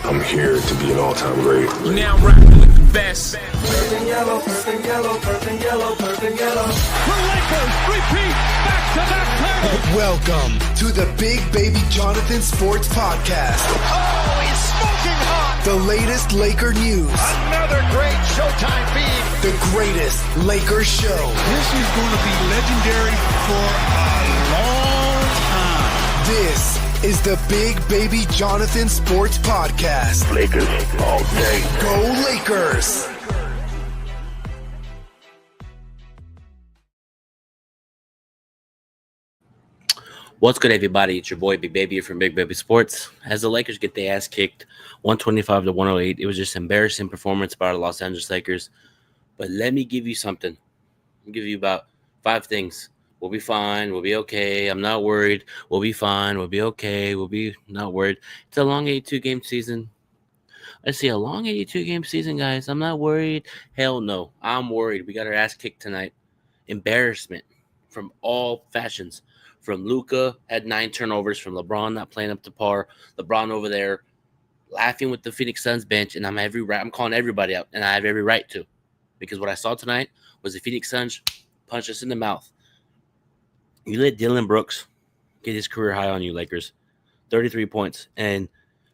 I'm here to be an all-time great. Now rocking with the best. Purple and yellow, purple and yellow, purple and yellow, purple and yellow. The Lakers repeat back-to-back titles. Welcome to the Big Baby Jonathan Sports Podcast. Oh, he's smoking hot. The latest Laker news. Another great Showtime feed. The greatest Lakers show. This is going to be legendary for a long time. This is the Big Baby Jonathan Sports Podcast. Lakers all day. Go Lakers! What's good, everybody? It's your boy Big Baby from Big Baby Sports. As the Lakers get their ass kicked 125-108, it was just embarrassing performance by the Los Angeles Lakers. But let me give you something. I'll give you about 5 things. We'll be fine. We'll be okay. I'm not worried. We'll be fine. We'll be okay. We'll be not worried. It's a long 82-game season. I see a long 82-game season, guys. I'm not worried. Hell no. I'm worried. We got our ass kicked tonight. Embarrassment from all fashions. From Luka, had 9 turnovers. From LeBron not playing up to par. LeBron over there laughing with the Phoenix Suns bench. And I'm calling everybody out. And I have every right to. Because what I saw tonight was the Phoenix Suns punch us in the mouth. You let Dylan Brooks get his career high on you, Lakers. 33 points. And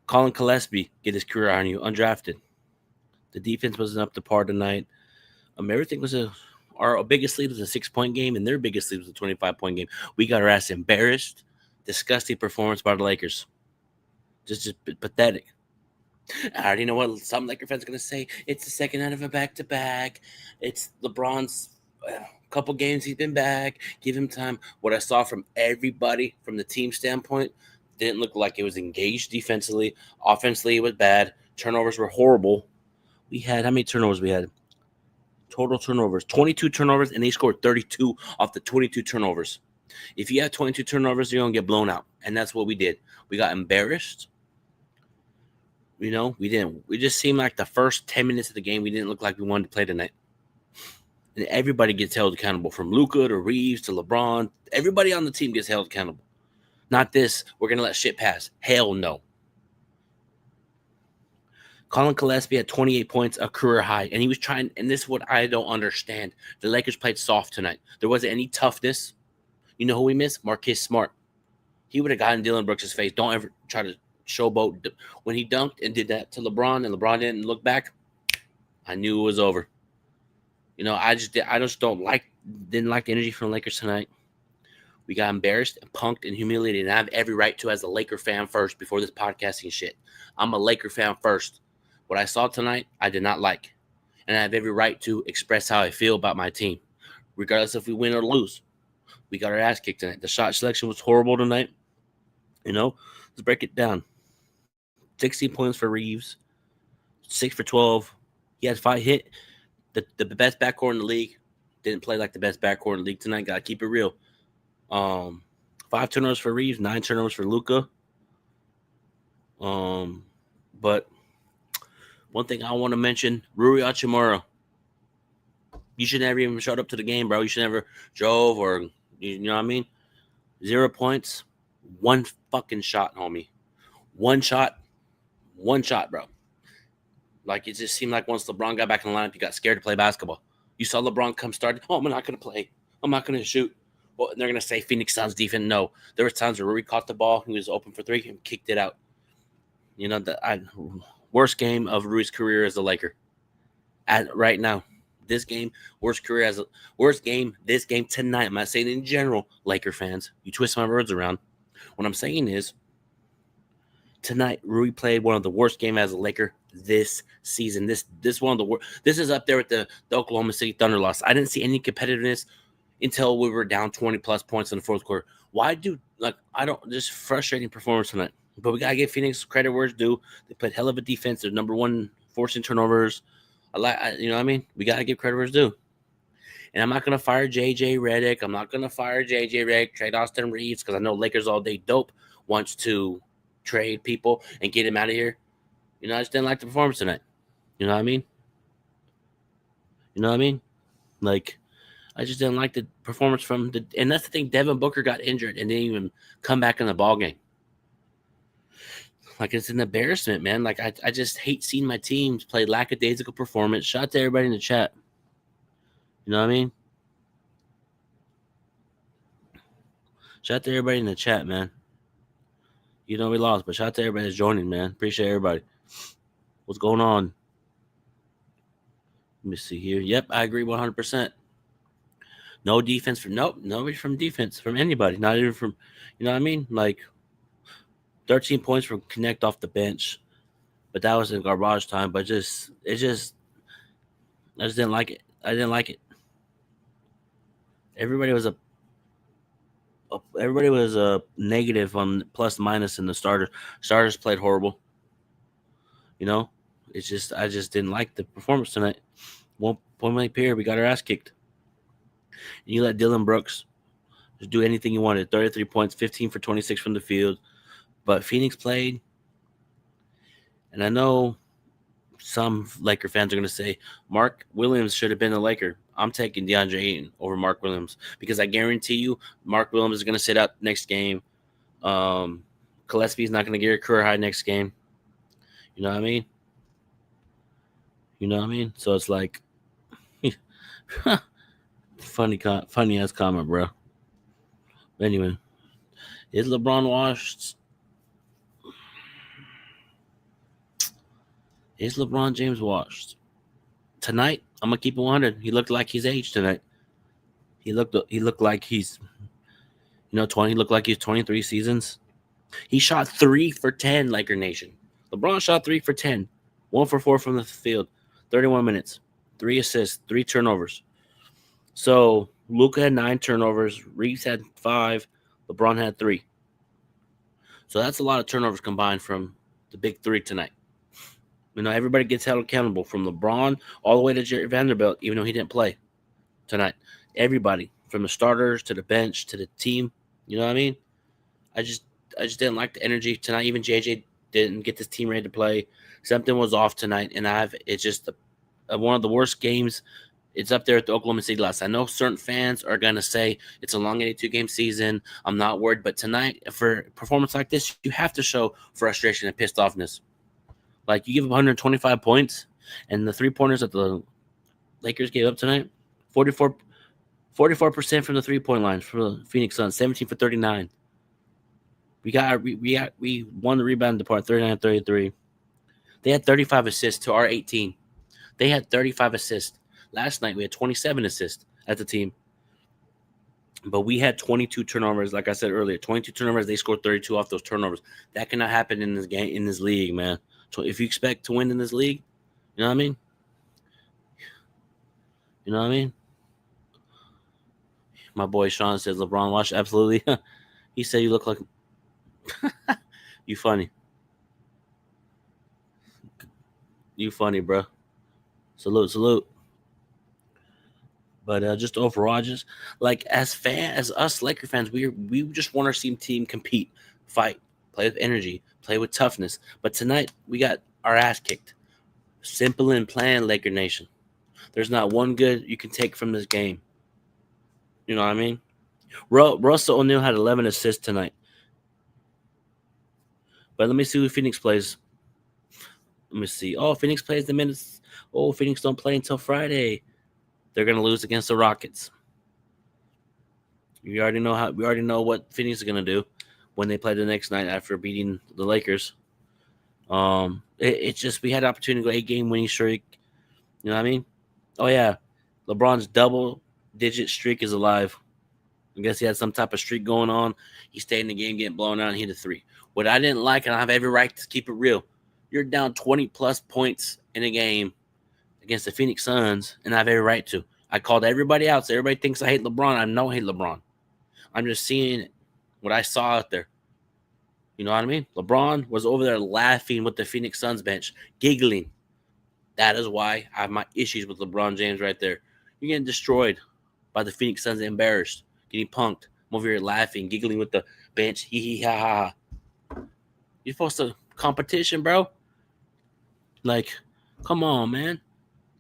Colin Gillespie get his career high on you, undrafted. The defense wasn't up to par tonight. Everything was our biggest lead was a 6-point game, and their biggest lead was a 25-point game. We got our ass embarrassed. Disgusting performance by the Lakers. Just pathetic. I already know what some Laker fans are going to say. It's the second out of a back-to-back. It's LeBron's couple games he's been back. Give him time. What I saw from everybody from the team standpoint didn't look like it was engaged defensively. Offensively, it was bad. Turnovers were horrible. We had, how many turnovers we had? Total turnovers. 22 turnovers, and they scored 32 off the 22 turnovers. If you have 22 turnovers, you're going to get blown out. And that's what we did. We got embarrassed. You know, we didn't. We just seemed like the first 10 minutes of the game, we didn't look like we wanted to play tonight. And everybody gets held accountable, from Luka to Reeves to LeBron. Everybody on the team gets held accountable. Not this, we're going to let shit pass. Hell no. Colin Gillespie had 28 points, a career high. And he was trying, and this is what I don't understand. The Lakers played soft tonight. There wasn't any toughness. You know who we missed? Marcus Smart. He would have gotten Dylan Brooks' face. Don't ever try to showboat. When he dunked and did that to LeBron, and LeBron didn't look back, I knew it was over. You know, I just didn't like the energy from the Lakers tonight. We got embarrassed and punked and humiliated, and I have every right to as a Laker fan first before this podcasting shit. I'm a Laker fan first. What I saw tonight, I did not like, and I have every right to express how I feel about my team, regardless if we win or lose. We got our ass kicked tonight. The shot selection was horrible tonight. You know, let's break it down. 16 points for Reeves, 6 for 12. He had 5 hit. The best backcourt in the league didn't play like the best backcourt in the league tonight. Got to keep it real. 5 turnovers for Reeves, 9 turnovers for Luka. But one thing I want to mention, Rui Hachimura. You should never even showed up to the game, bro. You should never drove or, you know what I mean? 0 points, 1 fucking shot, homie. One shot, bro. Like, it just seemed like once LeBron got back in the lineup, you got scared to play basketball. You saw LeBron come start. Oh, I'm not going to play. I'm not going to shoot. Well, they're going to say Phoenix Suns defense. No. There were times where Rui caught the ball. He was open for 3 and kicked it out. You know, the worst game of Rui's career as a Laker. Right now. This game, worst game tonight. I'm not saying in general, Laker fans. You twist my words around. What I'm saying is, tonight, Rui played one of the worst games as a Laker this season. This one of the worst. This is up there with the Oklahoma City Thunder loss. I didn't see any competitiveness until we were down 20-plus points in the fourth quarter. Just frustrating performance tonight. But we got to give Phoenix credit where it's due. They played hell of a defense. They're number 1 forcing turnovers. You know what I mean? We got to give credit where it's due. And I'm not going to fire J.J. Redick. I'm not going to fire J.J. Redick, trade Austin Reeves, because I know Lakers All Day Dope wants to trade people and get him out of here. You know, I just didn't like the performance tonight. You know what I mean? Like, I just didn't like the performance and that's the thing, Devin Booker got injured and didn't even come back in the ball game. Like, it's an embarrassment, man. Like, I just hate seeing my teams play lackadaisical performance. Shout out to everybody in the chat. You know what I mean? Shout out to everybody in the chat, man. You know we lost, but shout out to everybody that's joining, man. Appreciate everybody. What's going on? Let me see here. Yep, I agree 100%. No defense from nobody from defense from anybody. Not even from, you know what I mean? Like 13 points from Connect off the bench, but that was in garbage time. But I just didn't like it. I didn't like it. Everybody was a negative on plus minus in the starter. Starters played horrible. You know, it's just I just didn't like the performance tonight. 1 point blank period, we got our ass kicked. And you let Dylan Brooks just do anything you wanted. 33 points, 15 for 26 from the field. But Phoenix played, and I know some Laker fans are going to say Mark Williams should have been a Laker. I'm taking DeAndre Ayton over Mark Williams because I guarantee you Mark Williams is going to sit out next game. Gillespie's not going to get a career high next game. You know what I mean? You know what I mean? So it's like funny ass comment, bro. But anyway, is LeBron washed? Is LeBron James washed? Tonight, I'm gonna keep it 100. He looked like he's aged tonight. He looked like he's 20. He looked like he's 23 seasons. He shot 3 for 10, Laker Nation. LeBron shot 3 for 10. 1 for 4 from the field. 31 minutes. 3 assists, 3 turnovers. So Luka had 9 turnovers. Reeves had 5. LeBron had 3. So that's a lot of turnovers combined from the big 3 tonight. You know, everybody gets held accountable from LeBron all the way to Jarred Vanderbilt, even though he didn't play tonight. Everybody, from the starters to the bench to the team. You know what I mean? I just didn't like the energy tonight. Even JJ didn't get this team ready to play. Something was off tonight, and it's just one of the worst games. It's up there at the Oklahoma City loss. I know certain fans are going to say it's a long 82-game season. I'm not worried. But tonight, for a performance like this, you have to show frustration and pissed offness. Like, you give up 125 points, and the 3-pointers that the Lakers gave up tonight, 44% from the 3-point line for the Phoenix Suns, 17 for 39. We won the rebound department, 39-33. They had 35 assists to our 18. They had 35 assists. Last night, we had 27 assists as a team. But we had 22 turnovers, like I said earlier. 22 turnovers, they scored 32 off those turnovers. That cannot happen in this game, in this league, man. So if you expect to win in this league, you know what I mean? You know what I mean? My boy Sean says LeBron washed. Absolutely. He said you look like you funny. You funny, bro. Salute. But just overall, just like as us Laker fans, we just want our team compete, fight, play with energy, play with toughness. But tonight we got our ass kicked. Simple and plain, Laker Nation. There's not one good you can take from this game. You know what I mean? Russell O'Neal had 11 assists tonight. But let me see who Phoenix plays. Let me see. Oh, Phoenix plays the minutes. Oh, Phoenix don't play until Friday. They're gonna lose against the Rockets. We already know what Phoenix is gonna do when they play the next night after beating the Lakers. It's just we had an opportunity to go 8-game winning streak. You know what I mean? Oh yeah, LeBron's double-digit streak is alive. I guess he had some type of streak going on. He stayed in the game, getting blown out, and hit a 3. What I didn't like, and I have every right to keep it real, you're down 20-plus points in a game against the Phoenix Suns, and I have every right to. I called everybody out, so everybody thinks I hate LeBron. I don't hate LeBron. I'm just seeing what I saw out there. You know what I mean? LeBron was over there laughing with the Phoenix Suns bench, giggling. That is why I have my issues with LeBron James right there. You're getting destroyed by the Phoenix Suns, embarrassed, getting punked. I'm over here laughing, giggling with the bench. Hee ha ha. You're supposed to competition, bro. Like, come on, man.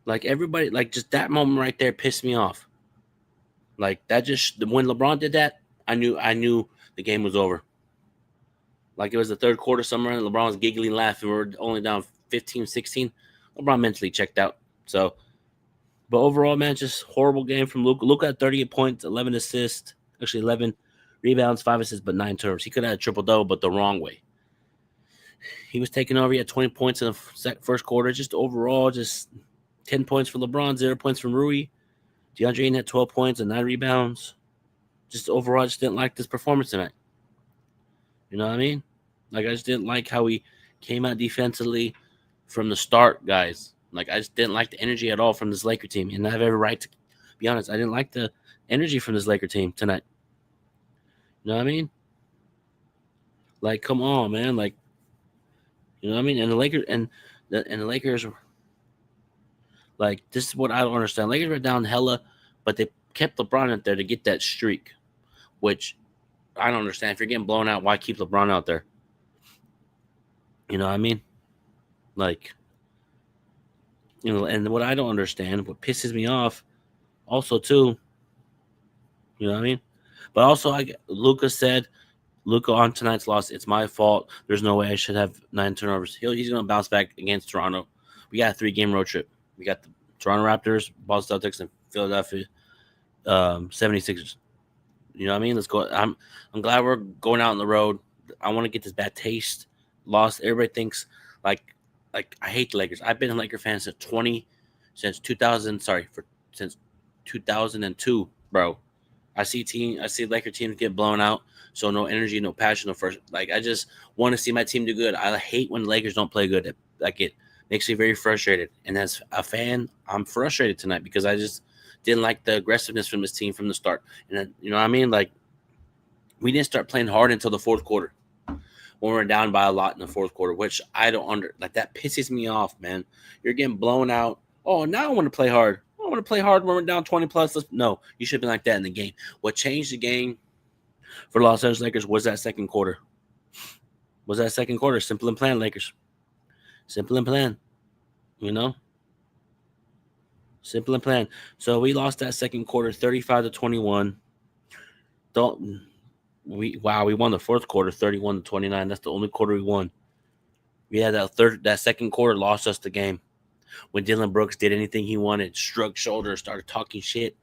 Like, everybody, like, just that moment right there pissed me off. Like, that just, when LeBron did that, I knew the game was over. Like it was the third quarter somewhere, and LeBron was giggling, laughing. We were only down 15, 16. LeBron mentally checked out. So, but overall, man, just horrible game from Luka. Luka had 38 points, 11 assists, actually 11 rebounds, 5 assists, but 9 turnovers. He could have had a triple-double, but the wrong way. He was taking over. He had 20 points in the first quarter. Just overall, just 10 points for LeBron, 0 points from Rui. DeAndre Ayton had 12 points and 9 rebounds. Just overall, I just didn't like this performance tonight. You know what I mean? Like, I just didn't like how he came out defensively from the start, guys. Like, I just didn't like the energy at all from this Laker team. And I have every right to be honest. I didn't like the energy from this Laker team tonight. You know what I mean? Like, come on, man. Like, you know what I mean? And the Lakers, like, this is what I don't understand. Lakers were down hella, but they kept LeBron out there to get that streak, which I don't understand. If you're getting blown out, why keep LeBron out there? You know what I mean? Like, you know, and what I don't understand, what pisses me off also too, you know what I mean? But also, Luka on tonight's loss, it's my fault. There's no way I should have 9 turnovers. He's going to bounce back against Toronto. We got a 3-game road trip. We got the Toronto Raptors, Boston Celtics, and Philadelphia 76ers. You know what I mean? Let's go. I'm glad we're going out on the road. I want to get this bad taste lost. Everybody thinks like I hate the Lakers. I've been a Laker fan since 2002, bro. I see Laker teams get blown out, so no energy, no passion, no first. Like, I just want to see my team do good. I hate when Lakers don't play good. Like, it makes me very frustrated. And as a fan, I'm frustrated tonight because I just didn't like the aggressiveness from this team from the start. And you know what I mean? Like, we didn't start playing hard until the fourth quarter when we're down by a lot in the fourth quarter, which I don't like. That pisses me off, man. You're getting blown out. Oh, now I want to play hard. I want to play hard when we're down 20 plus. No, you should have been like that in the game. What changed the game for the Los Angeles Lakers was that second quarter. Simple and plain, Lakers. Simple and plain. You know? Simple and plain. So we lost that second quarter 35-21. We won the fourth quarter 31-29. That's the only quarter we won. We had that second quarter lost us the game. When Dillon Brooks did anything he wanted, shrugged shoulders, started talking shit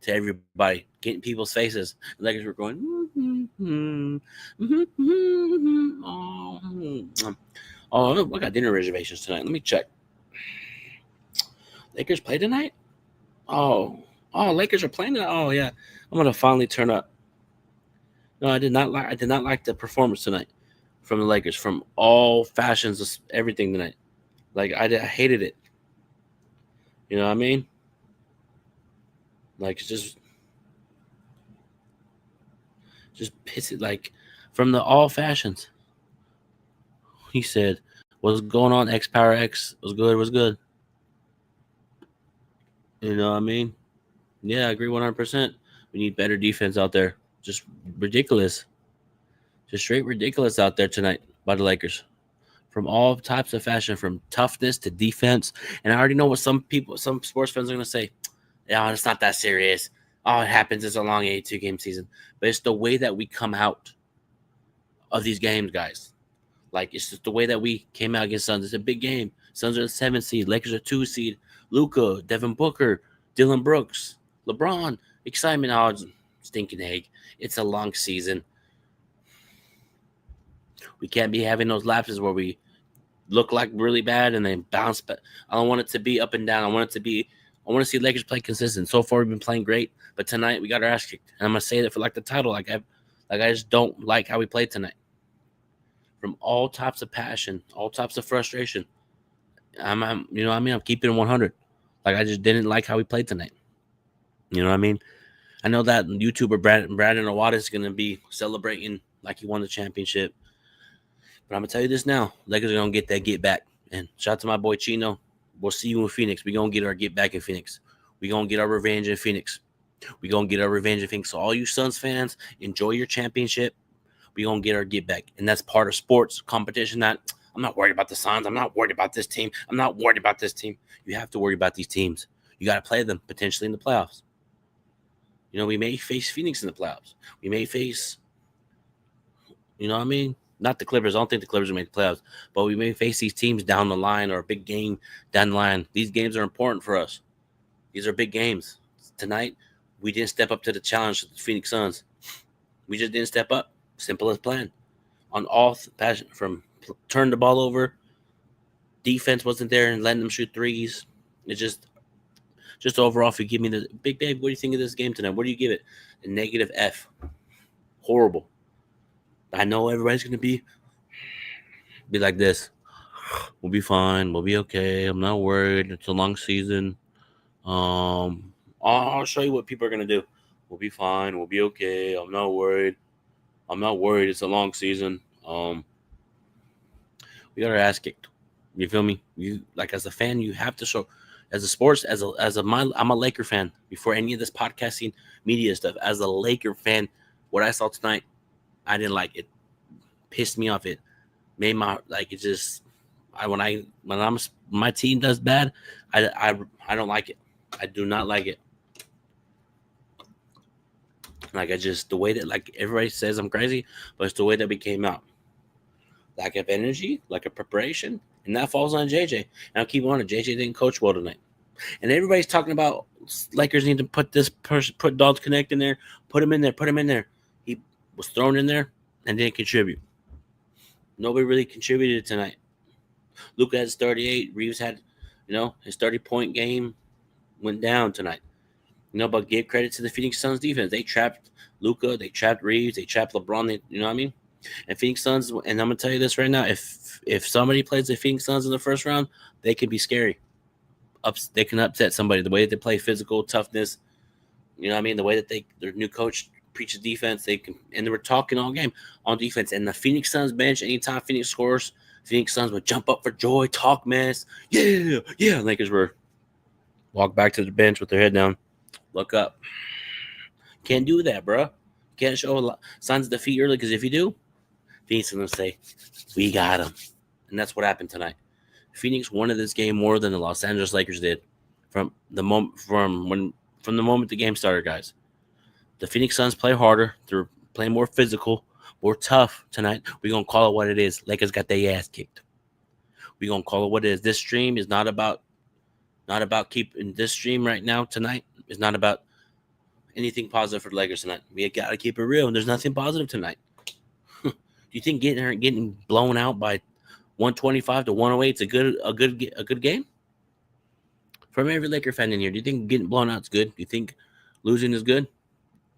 to everybody, getting people's faces. The Lakers were going, oh, I got dinner reservations tonight. Let me check. Lakers play tonight? Oh, Lakers are playing tonight? Oh, yeah. I'm gonna finally turn up. No, I did not like the performance tonight from the Lakers, from all fashions of everything tonight. Like, I hated it. You know what I mean? Like, it's just pissy. Like, from the all fashions. He said, "What's going on? X Power X was good. You know what I mean? Yeah, I agree 100%. We need better defense out there. Just ridiculous. Just straight ridiculous out there tonight by the Lakers. From all types of fashion, from toughness to defense. And I already know what some sports fans are going to say. Yeah, it's not that serious. Oh, it happens. It's a long 82-game season. But it's the way that we come out of these games, guys. Like, it's just the way that we came out against Suns. It's a big game. Suns are the 7th seed. Lakers are 2 seed. Luka, Devin Booker, Dillon Brooks, LeBron. Excitement. Oh, stinking egg. It's a long season. We can't be having those lapses where we look like really bad and then bounce back. I don't want it to be up and down. I want to see Lakers play consistent. So far, we've been playing great, but tonight we got our ass kicked. And I'm gonna say that for like the title. Like I just don't like how we played tonight. From all types of passion, all types of frustration. I'm you know what I mean? I'm keeping it 100. Like, I just didn't like how we played tonight. You know what I mean? I know that YouTuber Brandon Awada is gonna be celebrating like he won the championship. But I'm going to tell you this now. Lakers are going to get that get back. And shout out to my boy Chino. We'll see you in Phoenix. We're going to get our get back in Phoenix. We're going to get our revenge in Phoenix. We're going to get our revenge in Phoenix. So all you Suns fans, enjoy your championship. We're going to get our get back. And that's part of sports competition. I'm not worried about the Suns. I'm not worried about this team. I'm not worried about this team. You have to worry about these teams. You got to play them potentially in the playoffs. You know, we may face Phoenix in the playoffs. We may face, you know what I mean? Not the Clippers. I don't think the Clippers will make the playoffs. But we may face these teams down the line or a big game down the line. These games are important for us. These are big games. Tonight, we didn't step up to the challenge of the Phoenix Suns. We just didn't step up. Simple as plan. On all passion, from turn the ball over, defense wasn't there and letting them shoot threes. It's just overall, if you give me the Big Babe, what do you think of this game tonight? What do you give it? A negative F. Horrible. I know everybody's going to be like this. We'll be fine. We'll be okay. I'm not worried. It's a long season. I'll show you what people are going to do. We'll be fine. We'll be okay. I'm not worried. It's a long season. We got our ass kicked. You feel me? You like as a fan, you have to show. As a sports, I'm a Laker fan. Before any of this podcasting media stuff, as a Laker fan, what I saw tonight, I didn't like it. Pissed me off. It made my it just. When my team does bad, I don't like it. I do not like it. The way that everybody says I'm crazy, but it's the way that we came out. Lack of energy, lack of preparation, and that falls on JJ. And I'll keep on it. JJ didn't coach well tonight. And everybody's talking about Lakers need to put Dalton Connect in there, put him in there. He was thrown in there and didn't contribute. Nobody really contributed tonight. Luka has 38. Reeves had, his 30-point game went down tonight. But give credit to the Phoenix Suns defense. They trapped Luka, they trapped Reeves, they trapped LeBron. You know what I mean? And Phoenix Suns, and I'm gonna tell you this right now: if somebody plays the Phoenix Suns in the first round, they can be scary. They can upset somebody. The way that they play physical toughness, you know what I mean? The way that their new coach preaches defense, they were talking all game on defense. And the Phoenix Suns bench, anytime Phoenix scores, Phoenix Suns would jump up for joy, talk mess, yeah. Lakers were walk back to the bench with their head down, look up. Can't do that, bro. Can't show signs of defeat early, because if you do, Phoenix is gonna say, "We got him," and that's what happened tonight. Phoenix wanted this game more than the Los Angeles Lakers did from the moment the game started, guys. The Phoenix Suns play harder. They're playing more physical, more tough tonight. We're gonna call it what it is. Lakers got their ass kicked. We're gonna call it what it is. This stream is not about keeping this stream right now tonight. It's not about anything positive for the Lakers tonight. We gotta keep it real. And there's nothing positive tonight. Do you think getting blown out by 125 to 108 is a good game? From every Laker fan in here, do you think getting blown out is good? Do you think losing is good?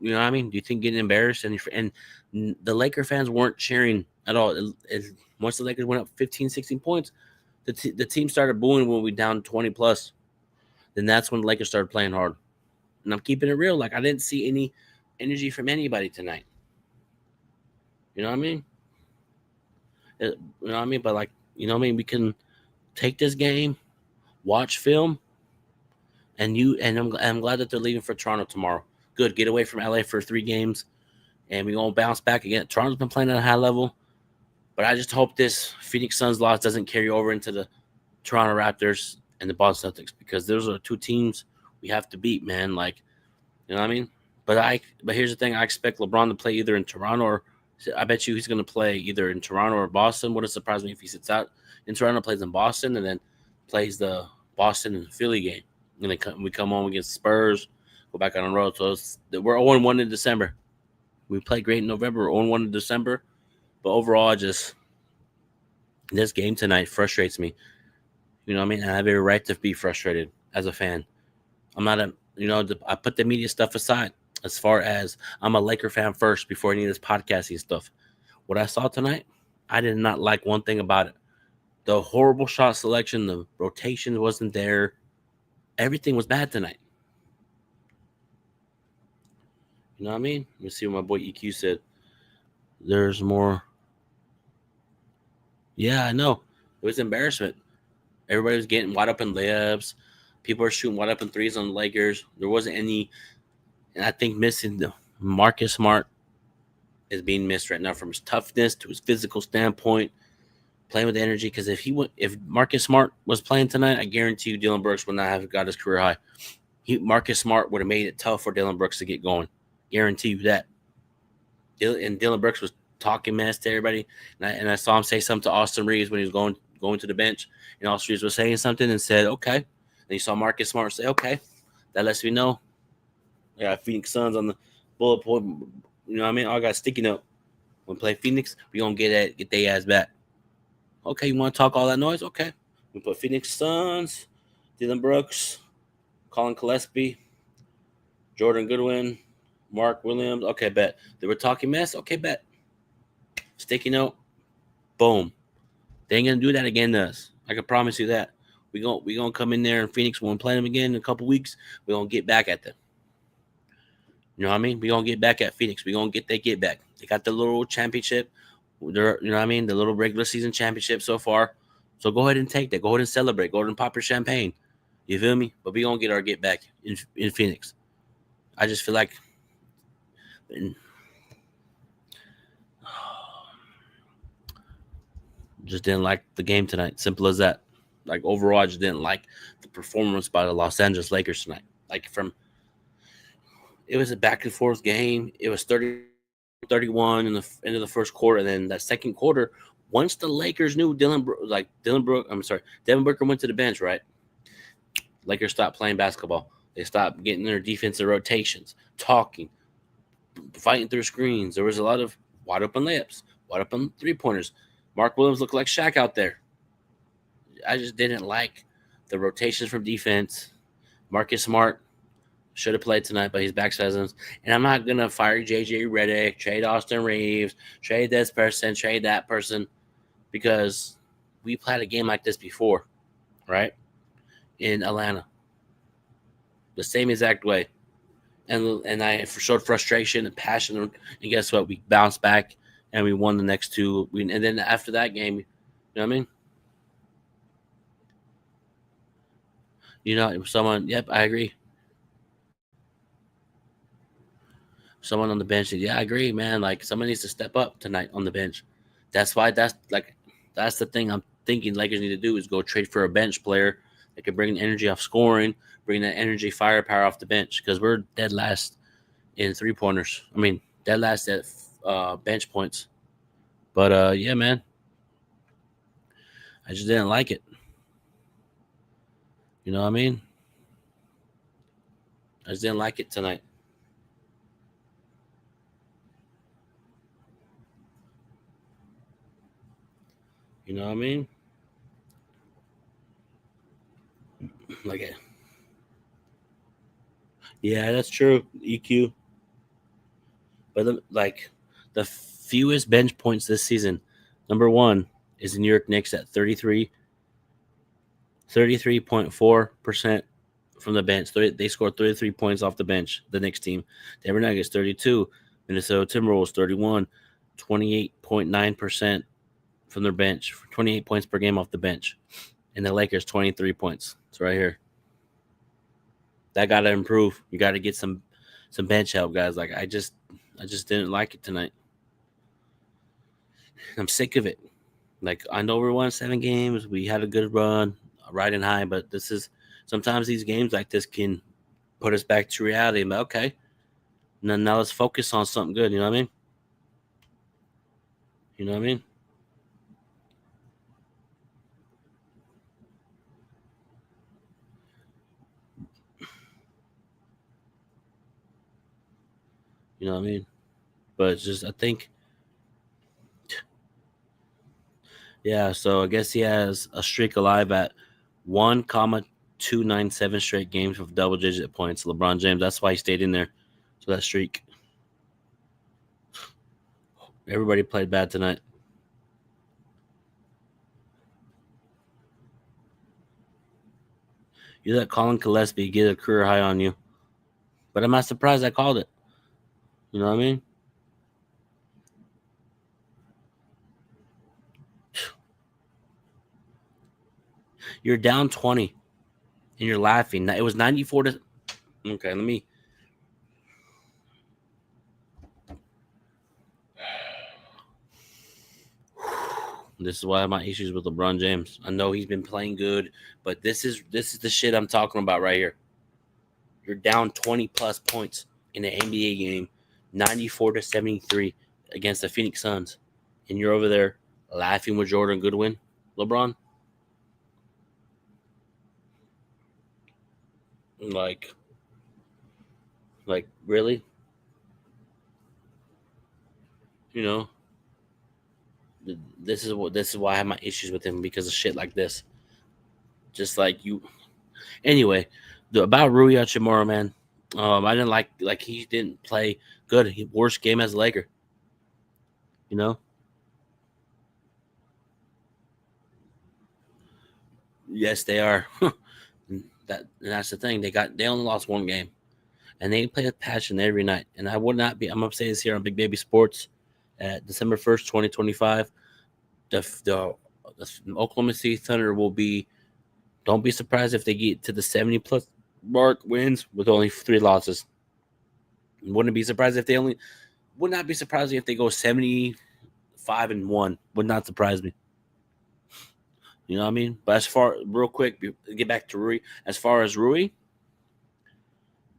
You know what I mean? Do you think getting embarrassed and the Laker fans weren't cheering at all? Once the Lakers went up 15, 16 points, the team started booing when we down 20 plus. Then that's when the Lakers started playing hard. And I'm keeping it real. I didn't see any energy from anybody tonight. You know what I mean? You know what I mean? But we can take this game, watch film, and I'm glad that they're leaving for Toronto tomorrow. Good, get away from LA for 3 games, and we're gonna bounce back again. Toronto's been playing at a high level, but I just hope this Phoenix Suns loss doesn't carry over into the Toronto Raptors and the Boston Celtics, because those are 2 teams we have to beat, man. You know what I mean? But here's the thing: I expect LeBron to play either in Toronto or. I bet you he's going to play either in Toronto or Boston. Wouldn't surprise me if he sits out in Toronto, plays in Boston, and then plays the Boston and Philly game. And then we come home against Spurs, go back on the road. So we're 0-1 in December. We played great in November. We're 0-1 in December. But overall, this game tonight frustrates me. You know what I mean? I have every right to be frustrated as a fan. I'm not I put the media stuff aside. As far as I'm a Laker fan first before any of this podcasting stuff. What I saw tonight, I did not like one thing about it. The horrible shot selection, the rotation wasn't there. Everything was bad tonight. You know what I mean? Let me see what my boy EQ said. There's more. Yeah, I know. It was embarrassment. Everybody was getting wide open layups. People are shooting wide open threes on the Lakers. There wasn't any. And I think missing the Marcus Smart is being missed right now, from his toughness to his physical standpoint, playing with energy. Because if Marcus Smart was playing tonight, I guarantee you Dillon Brooks would not have got his career high. Marcus Smart would have made it tough for Dillon Brooks to get going. Guarantee you that. And Dillon Brooks was talking mess to everybody. And I saw him say something to Austin Reeves when he was going to the bench. And Austin Reeves was saying something and said, okay. And you saw Marcus Smart say, okay. That lets me know. I got Phoenix Suns on the bullet point. You know what I mean? I got sticky note. When we play Phoenix, we going to get their ass back. Okay, you want to talk all that noise? Okay. We put Phoenix Suns, Dylan Brooks, Colin Gillespie, Jordan Goodwin, Mark Williams. Okay, bet. They were talking mess. Okay, bet. Sticky note. Boom. They ain't going to do that again to us. I can promise you that. We gonna come in there in Phoenix when we play them again in a couple weeks. We're going to get back at them. You know what I mean? We're going to get back at Phoenix. We're going to get back. They got the little championship. You know what I mean? The little regular season championship so far. So go ahead and take that. Go ahead and celebrate. Go ahead and pop your champagne. You feel me? But we're going to get our get back in Phoenix. I just feel like just didn't like the game tonight. Simple as that. Like, overall, I just didn't like the performance by the Los Angeles Lakers tonight. Like, it was a back-and-forth game. It was 30-31 in the end of the first quarter. And then that second quarter, once the Lakers knew Devin Booker went to the bench, right? Lakers stopped playing basketball. They stopped getting their defensive rotations, talking, fighting through screens. There was a lot of wide-open layups, wide-open three-pointers. Mark Williams looked like Shaq out there. I just didn't like the rotations from defense. Marcus Smart should have played tonight, but he's back spasms. And I'm not going to fire J.J. Redick, trade Austin Reeves, trade this person, trade that person, because we played a game like this before, right, in Atlanta. The same exact way. And I showed frustration and passion. And guess what? We bounced back, and we won the next two. And then after that game, you know what I mean? You know, yep, I agree. Someone on the bench said, yeah, I agree, man. Like, someone needs to step up tonight on the bench. That's the thing I'm thinking Lakers need to do is go trade for a bench player that can bring the energy off scoring, bring that energy firepower off the bench, because we're dead last in three-pointers. I mean, dead last at bench points. But, yeah, man. I just didn't like it. You know what I mean? I just didn't like it tonight. You know what I mean? Like, yeah, that's true. EQ. But the fewest bench points this season, number one is the New York Knicks at 33.4% from the bench. They scored 33 points off the bench, the Knicks team. Denver Nuggets, 32. Minnesota Timberwolves, 31. 28.9% from their bench. 28 points per game off the bench. And the Lakers, 23 points. It's right here. That got to improve. You got to get some bench help, guys. Like, I just didn't like it tonight. I'm sick of it. Like, I know we won 7 games. We had a good run, riding high, but sometimes these games like this can put us back to reality. I'm like, okay, now let's focus on something good. You know what I mean? You know what I mean? You know what I mean? But it's just, I think, yeah, so I guess he has a streak alive at 1,297 straight games with double-digit points. LeBron James, that's why he stayed in there. So that streak. Everybody played bad tonight. You let Colin Gillespie get a career high on you. But I'm not surprised I called it. You know what I mean? You're down 20 and you're laughing. It was 94 to. Okay, let me. This is why I have my issues with LeBron James. I know he's been playing good, but this is the shit I'm talking about right here. You're down 20 plus points in an NBA game, 94 to 73. against the Phoenix Suns, and you're over there laughing with Jordan Goodwin, LeBron. Like really? You know, this is why I have my issues with him, because of shit like this. Just like you. Anyway, about Rui Hachimura, man. I didn't like he didn't play good. Worst game as a Laker. You know. Yes, they are. That's the thing. They only lost one game, and they play with passion every night. And I would not be. I'm gonna say this here on Big Baby Sports, at December 1st, 2025. The Oklahoma City Thunder will be. Don't be surprised if they get to the 70+ mark wins with only 3 losses. Wouldn't be surprised if they only. Would not be surprised if they go 75-1. Would not surprise me. You know what I mean? But real quick, get back to Rui. As far as Rui,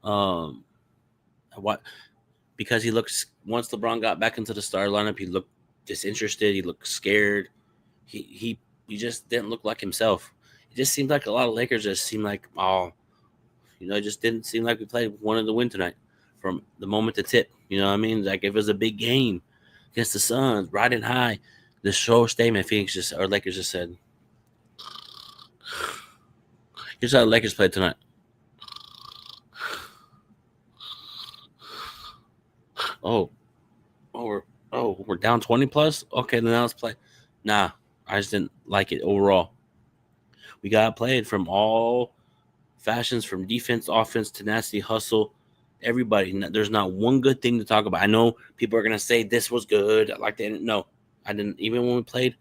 because he looks, once LeBron got back into the starting lineup, he looked disinterested. He looked scared. He just didn't look like himself. It just seemed like a lot of Lakers just seemed like, it just didn't seem like we wanted to win tonight from the moment to tip. You know what I mean? Like, if it was a big game against the Suns, riding high, the show statement, Lakers just said, here's how the Lakers played tonight. We're down 20+? Okay, then now let's play. Nah, I just didn't like it overall. We got played from all fashions, from defense, offense, tenacity, hustle, everybody. There's not one good thing to talk about. I know people are going to say this was good. No, I didn't. Even when we played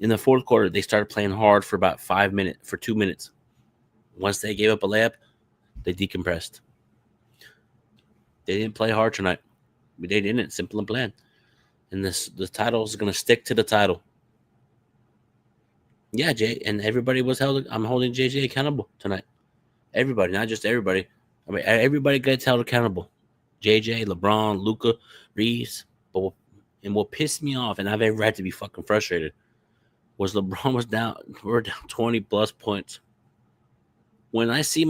in the fourth quarter, they started playing hard for about 2 minutes. Once they gave up a layup, they decompressed. They didn't play hard tonight. They didn't. Simple and plain. And the title is going to stick to the title. Yeah, Jay, and everybody was held. I'm holding JJ accountable tonight. Everybody, not just everybody. I mean, everybody gets held accountable. JJ, LeBron, Luka, Reeves. And what pissed me off, and I've every right to be fucking frustrated, was LeBron was down. We're down 20+ points. When I see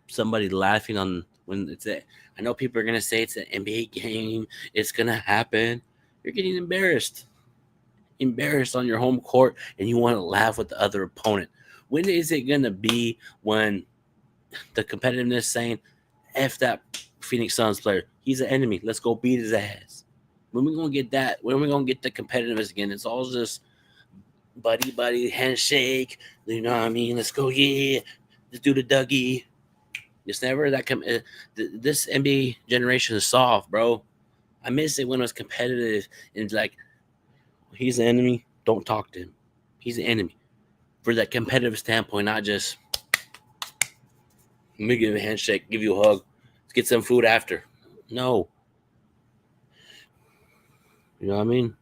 somebody laughing on when it's I know people are gonna say it's an NBA game. It's gonna happen. You're getting embarrassed on your home court, and you want to laugh with the other opponent. When is it gonna be when the competitiveness saying, "F that Phoenix Suns player, he's an enemy. Let's go beat his ass." When we gonna get that? When are we gonna get the competitiveness again? It's all just buddy handshake. You know what I mean? Let's go, yeah. Let's do the Dougie. It's never that. This NBA generation is soft, bro. I miss it when it was competitive and like, he's an enemy. Don't talk to him. He's an enemy. For that competitive standpoint, not just let me give you a handshake, give you a hug, let's get some food after. No. You know what I mean?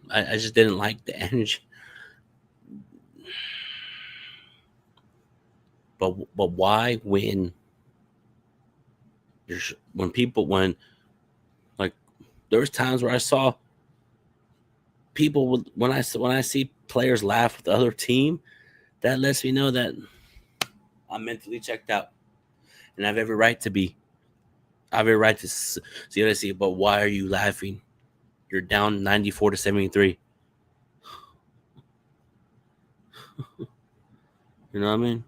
I just didn't like the energy. But why when there was times where I saw people when I see players laugh with the other team, that lets me know that I'm mentally checked out, and I have every right to be. I have every right to see what I see. But why are you laughing? You're down 94-73. You know what I mean?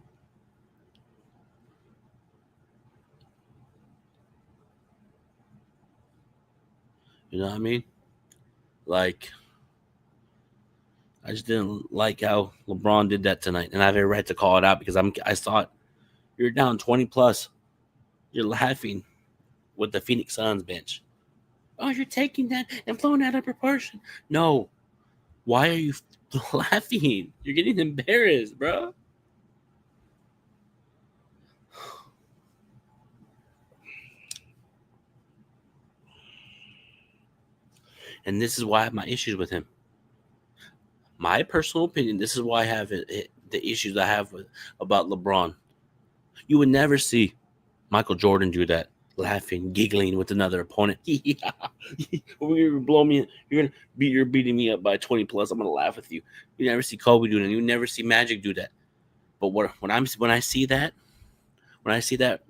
You know what I mean? Like, I just didn't like how LeBron did that tonight, and I have a right to call it out because I saw it. You're down 20+. You're laughing with the Phoenix Suns bench. Oh, you're taking that and blowing out of proportion. No. Why are you laughing? You're getting embarrassed, bro. And this is why I have my issues with him. My personal opinion, this is why I have the issues I have about LeBron. You would never see Michael Jordan do that. laughing, giggling with another opponent. Yeah. When you blow me, you're beating me up by 20 plus. I'm gonna laugh with you. You never see Kobe doing it. You never see Magic do that. But when I see that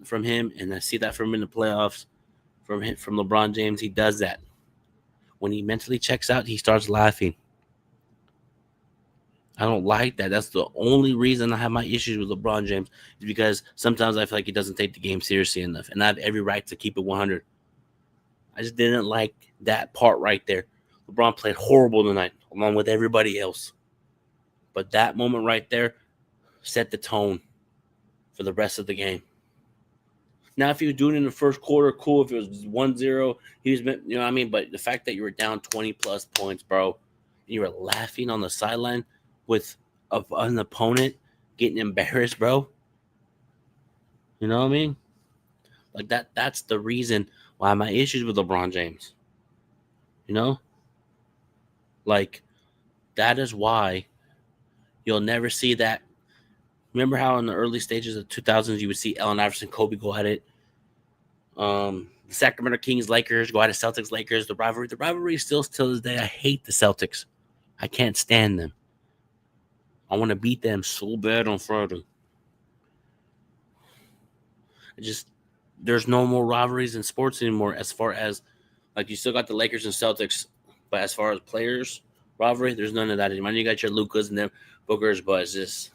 from him, and I see that from him in the playoffs, from LeBron James, he does that. When he mentally checks out, he starts laughing. I don't like that. That's the only reason I have my issues with LeBron James, is because sometimes I feel like he doesn't take the game seriously enough, and I have every right to keep it 100. I just didn't like that part right there. LeBron played horrible tonight, along with everybody else. But that moment right there set the tone for the rest of the game. Now, if he was doing it in the first quarter, cool. If it was 1-0, he was, you know what I mean? But the fact that you were down 20-plus points, bro, and you were laughing on the sideline with an opponent getting embarrassed, bro. You know what I mean? Like, that's the reason why my issues with LeBron James. You know? Like, that is why you'll never see that. Remember how in the early stages of 2000s you would see Allen Iverson, Kobe go at it? The Sacramento Kings, Lakers go at it, Celtics, Lakers. The rivalry is still to this day. I hate the Celtics. I can't stand them. I want to beat them so bad on Friday. There's no more rivalries in sports anymore, as far as, like, you still got the Lakers and Celtics, but as far as players rivalry, there's none of that anymore. You got your Lukas and them Bookers, but it's just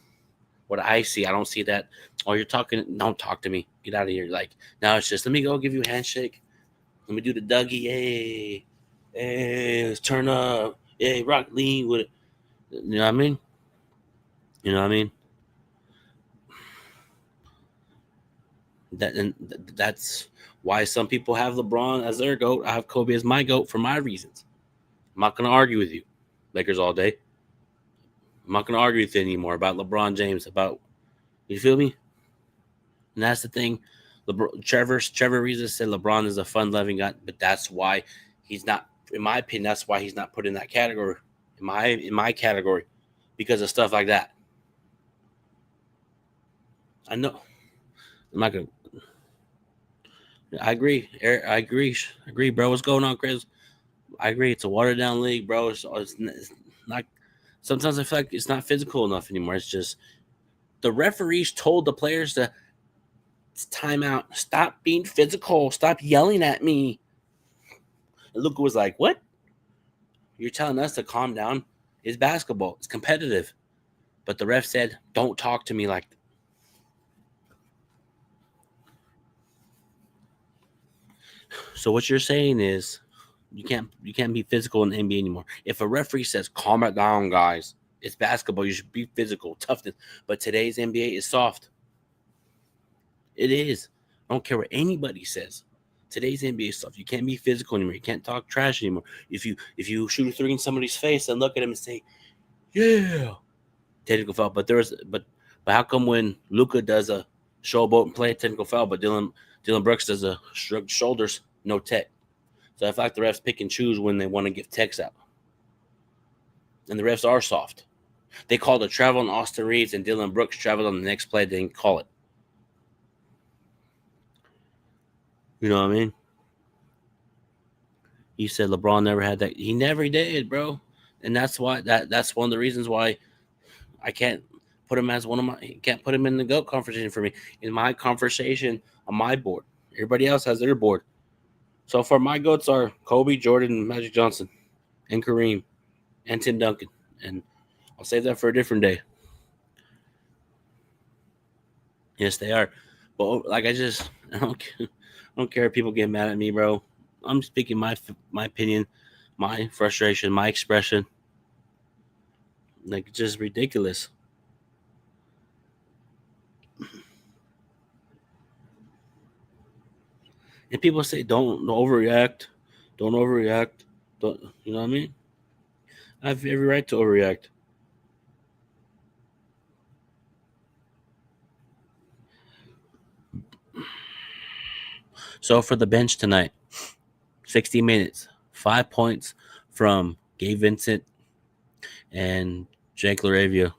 what I see. I don't see that. Oh, you're talking. Don't talk to me. Get out of here. Like, now it's just, let me go give you a handshake. Let me do the Dougie. Hey, let's turn up. Hey, rock lean with it. You know what I mean? You know what I mean? That's why some people have LeBron as their GOAT. I have Kobe as my GOAT for my reasons. I'm not going to argue with you, Lakers all day. I'm not going to argue with you anymore about LeBron James. You feel me? And that's the thing. Trevor Ariza said LeBron is a fun-loving guy, but that's why he's not. In my opinion, that's why he's not put in that category. In my category, because of stuff like that. I know. I'm not gonna. I agree. I agree, bro. What's going on, Chris? I agree. It's a watered down league, bro. It's not. Sometimes I feel like it's not physical enough anymore. It's just the referees told the players to time out. Stop being physical. Stop yelling at me. And Luka was like, "What? You're telling us to calm down? It's basketball. It's competitive." But the ref said, "Don't talk to me like that." So what you're saying is you can't be physical in the NBA anymore. If a referee says, "Calm it down, guys. It's basketball. You should be physical, toughness." But today's NBA is soft. It is. I don't care what anybody says. Today's NBA is soft. You can't be physical anymore. You can't talk trash anymore. If you shoot a three in somebody's face and look at him and say, "Yeah," technical foul. But how come when Luka does a showboat and play a technical foul, but Dylan Brooks does a shrugged shoulders, no tech? So I feel like the refs pick and choose when they want to give techs out. And the refs are soft. They called a travel on Austin Reeves, and Dylan Brooks traveled on the next play. They didn't call it. You know what I mean? You said LeBron never had that. He never did, bro. And that's why that's one of the reasons why I can't put him as can't put him in the GOAT conversation for me. In my conversation on my board. Everybody else has their board. So far, my GOATs are Kobe, Jordan, Magic Johnson, and Kareem, and Tim Duncan. And I'll save that for a different day. Yes, they are. But like I don't care if people get mad at me, bro. I'm speaking my opinion, my frustration, my expression. Like, it's just ridiculous. And people say, don't overreact. Don't overreact. Don't, you know what I mean? I have every right to overreact. So for the bench tonight, 60 minutes, 5 points from Gabe Vincent and Jake LaRavia.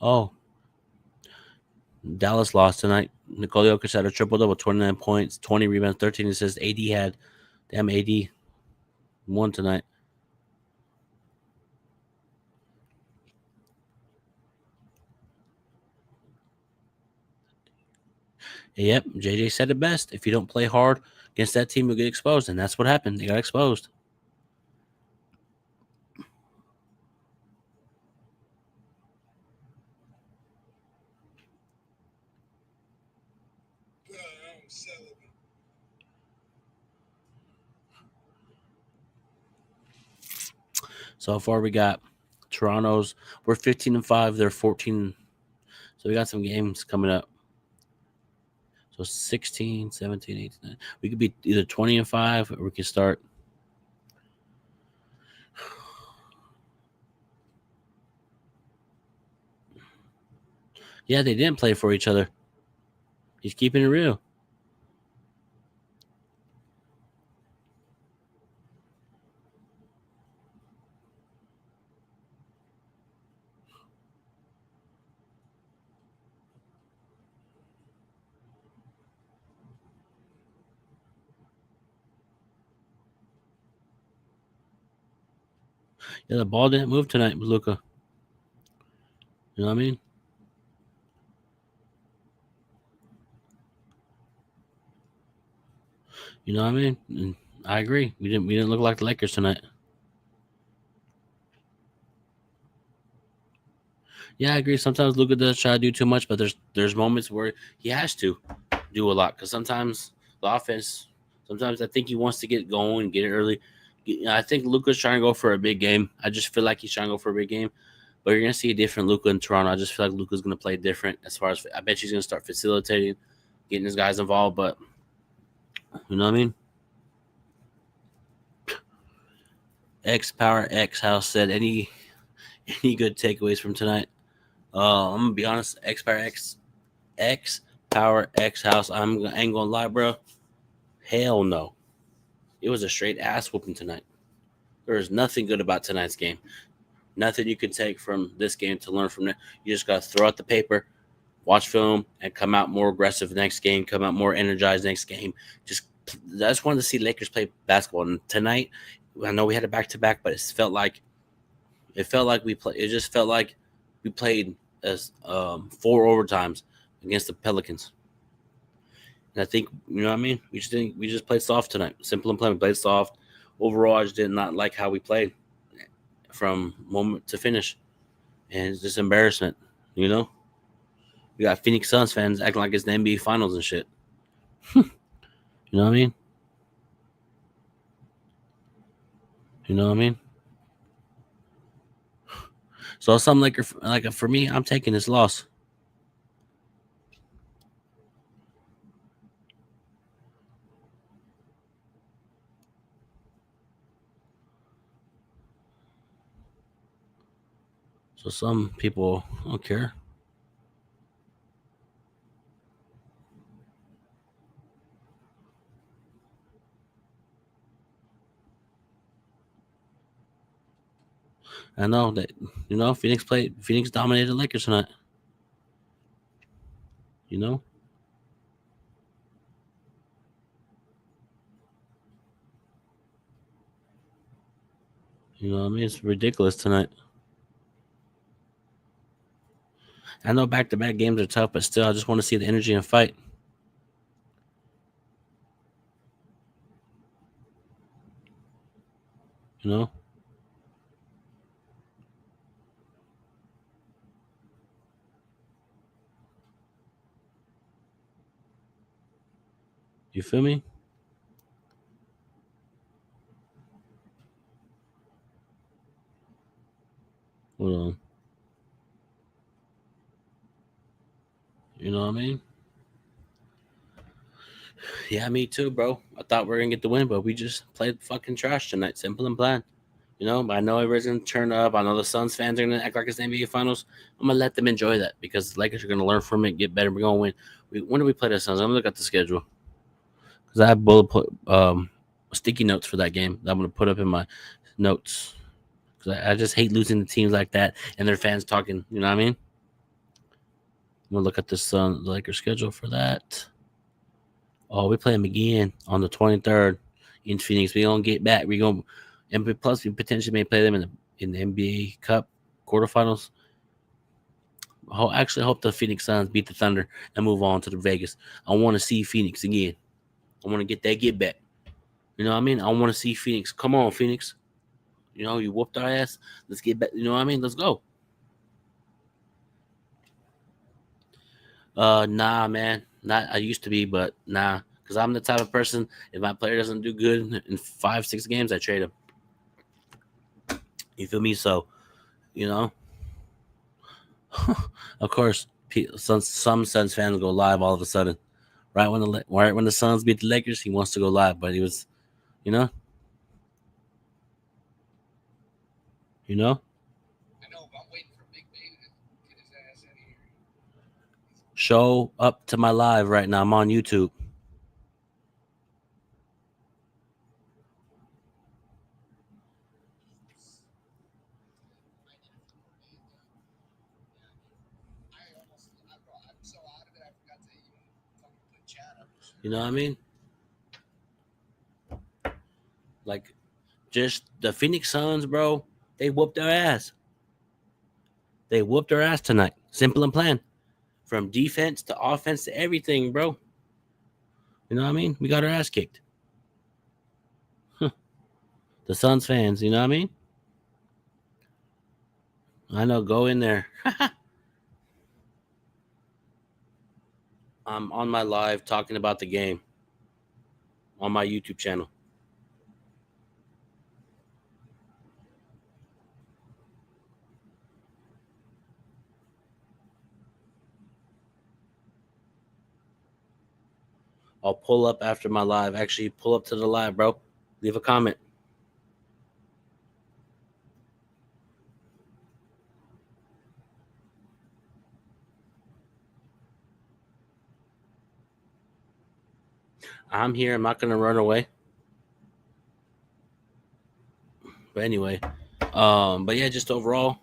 Oh, Dallas lost tonight. Nikola Jokic had a triple-double, 29 points, 20 rebounds, 13 assists. AD won tonight. Yep, JJ said it best. If you don't play hard against that team, you'll get exposed. And that's what happened. They got exposed. So far, we got Toronto's. We're 15-5. They're 14. So we got some games coming up. So 16, 17, 18. 19. We could be either 20-5 or we could start. Yeah, they didn't play for each other. He's keeping it real. Yeah, the ball didn't move tonight with Luka. You know what I mean? You know what I mean? And I agree. We didn't look like the Lakers tonight. Yeah, I agree. Sometimes Luka does try to do too much, but there's moments where he has to do a lot because sometimes the offense. Sometimes I think he wants to get going, get it early. I think Luka's trying to go for a big game. I just feel like he's trying to go for a big game. But you're gonna see a different Luka in Toronto. I just feel like Luka's gonna play different as far as I bet he's gonna start facilitating, getting his guys involved. But you know what I mean? X Power X House said any good takeaways from tonight? I'm gonna be honest. X Power X House. I ain't gonna lie, bro. Hell no. It was a straight ass whooping tonight. There is nothing good about tonight's game. Nothing you can take from this game to learn from it. You just got to throw out the paper, watch film, and come out more aggressive next game, come out more energized next game. I just wanted to see Lakers play basketball. And tonight, I know we had a back-to-back, but it felt like we played. It just felt like we played as 4 overtimes against the Pelicans. And I think, you know what I mean? We just played soft tonight. Simple and plain. We played soft. Overall, I just did not like how we played from moment to finish. And it's just embarrassment, you know? We got Phoenix Suns fans acting like it's the NBA Finals and shit. You know what I mean? You know what I mean? So something like for me, I'm taking this loss. So some people don't care. I know that, you know, Phoenix dominated the Lakers tonight. You know? You know what I mean? It's ridiculous tonight. I know back-to-back games are tough, but still, I just want to see the energy and fight. You know? You feel me? Hold on. You know what I mean? Yeah, me too, bro. I thought we were going to get the win, but we just played fucking trash tonight. Simple and plain. You know, but I know everybody's going to turn up. I know the Suns fans are going to act like it's the NBA Finals. I'm going to let them enjoy that because the Lakers are going to learn from it, get better. We're going to win. When do we play the Suns? I'm going to look at the schedule. Because I have sticky notes for that game that I'm going to put up in my notes. Because I just hate losing to teams like that and their fans talking. You know what I mean? I'm gonna look at the Lakers schedule for that. Oh, we play them again on the 23rd in Phoenix. We gonna get back. We gonna, and plus we potentially may play them in the NBA Cup quarterfinals. Actually, I hope the Phoenix Suns beat the Thunder and move on to the Vegas. I want to see Phoenix again. I want to get that get back. You know what I mean? I want to see Phoenix. Come on, Phoenix. You know, you whooped our ass. Let's get back. You know what I mean? Let's go. Nah, man. Not I used to be, but nah. Because I'm the type of person, if my player doesn't do good in 5-6 games, I trade him. You feel me? So, you know, of course, some Suns fans go live all of a sudden. Right when the Suns beat the Lakers, he wants to go live, but he was, you know. I know, but I'm waiting for Big Baby to get his ass in here. Show up to my live right now. I'm on YouTube. You know what I mean? Like, just the Phoenix Suns, bro, they whooped their ass. They whooped their ass tonight. Simple and plain. From defense to offense to everything, bro. You know what I mean? We got our ass kicked. The Suns fans, you know what I mean? I know, go in there. I'm on my live talking about the game on my YouTube channel. I'll pull up after my live. Actually, pull up to the live, bro. Leave a comment. I'm here. I'm not going to run away. But anyway, but yeah, just overall,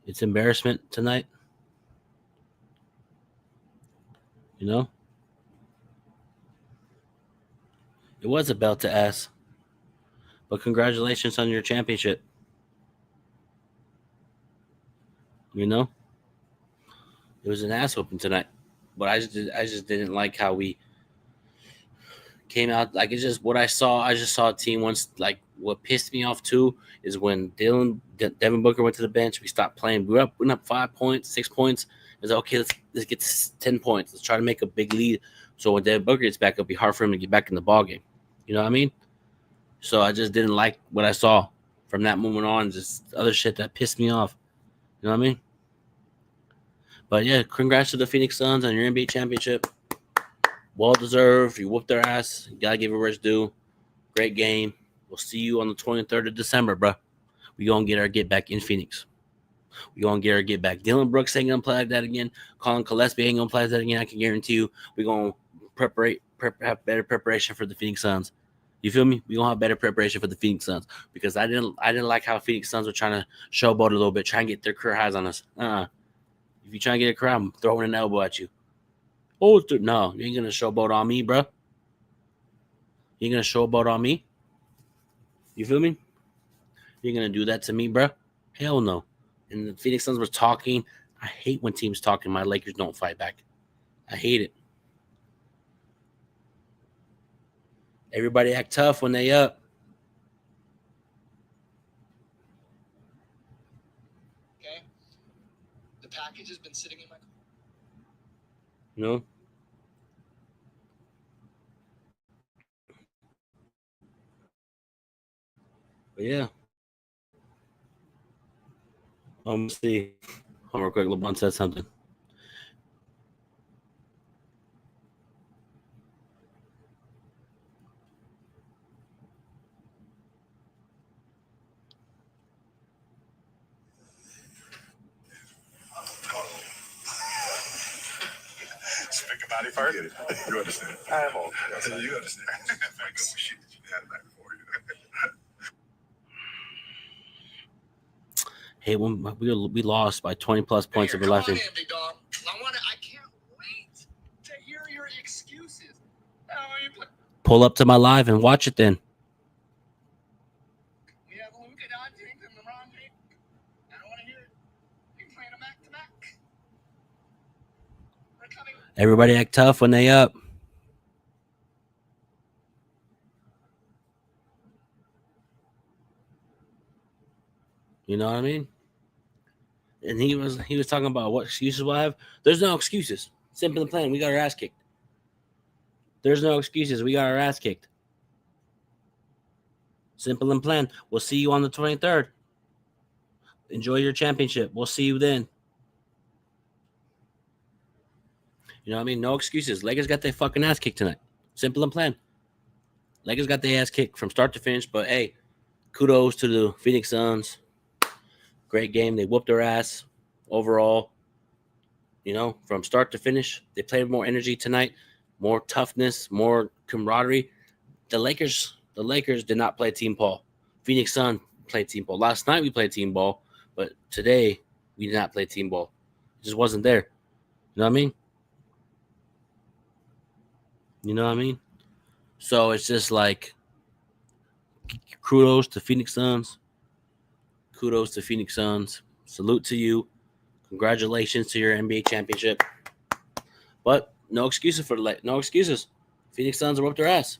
it's embarrassment tonight. You know? It was a belt to ass. But congratulations on your championship. You know? It was an ass whooping tonight. But I just didn't like how we came out. Like, it's just what I saw. I just saw a team once. Like, what pissed me off too is when Devin Booker went to the bench. We stopped playing. We went up 5 points, 6 points. It was like, okay, let's get to 10 points. Let's try to make a big lead. So when Devin Booker gets back, it'll be hard for him to get back in the ball game. You know what I mean? So I just didn't like what I saw from that moment on. Just other shit that pissed me off. You know what I mean? But yeah, congrats to the Phoenix Suns on your NBA championship. Well deserved. You whooped their ass. You gotta give it where it's due. Great game. We'll see you on the 23rd of December, bro. We gonna get our get back in Phoenix. We gonna get our get back. Dylan Brooks ain't gonna play like that again. Colin Gillespie ain't gonna play like that again. I can guarantee you. We gonna have better preparation for the Phoenix Suns. You feel me? We gonna have better preparation for the Phoenix Suns because I didn't like how Phoenix Suns were trying to showboat a little bit, try and get their career highs on us. If you try and get a career, I'm throwing an elbow at you. Oh, dude, no, you ain't gonna showboat on me, bro. You ain't gonna showboat on me. You feel me? You're gonna do that to me, bro? Hell no. And the Phoenix Suns were talking. I hate when teams talking. My Lakers don't fight back. I hate it. Everybody act tough when they up. Okay. The package has been sitting in my car. No. But yeah. Let's see. Real quick, LeBron said something. Speak about it first. You understand? I am old. You understand? Thanks. Shit that you had back before you. Hey, when we lost by 20 plus points of left. Come on in, big dog. I Pull up to my live and watch it then. We have Luka Doncic and LeBron James. I don't want to hear it. We playing them back to back. We're coming. Everybody act tough when they up. You know what I mean? And he was talking about what excuses we'll have. There's no excuses. Simple and plain. We got our ass kicked. There's no excuses. We got our ass kicked. Simple and plain. We'll see you on the 23rd. Enjoy your championship. We'll see you then. You know what I mean? No excuses. Lakers got their fucking ass kicked tonight. Simple and plain. Lakers got their ass kicked from start to finish. But, hey, kudos to the Phoenix Suns. Great game. They whooped their ass overall. You know, from start to finish. They played more energy tonight. More toughness. More camaraderie. The Lakers did not play team ball. Phoenix Suns played team ball. Last night we played team ball. But today we did not play team ball. It just wasn't there. You know what I mean? You know what I mean? So it's just like kudos to Phoenix Suns. Kudos to Phoenix Suns. Salute to you. Congratulations to your NBA championship. But no excuses no excuses. Phoenix Suns whooped their ass.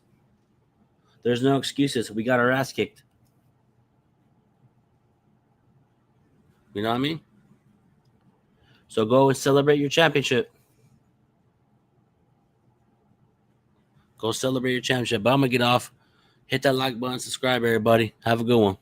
There's no excuses. We got our ass kicked. You know what I mean? So go and celebrate your championship. Go celebrate your championship. But I'm going to get off. Hit that like button. Subscribe, everybody. Have a good one.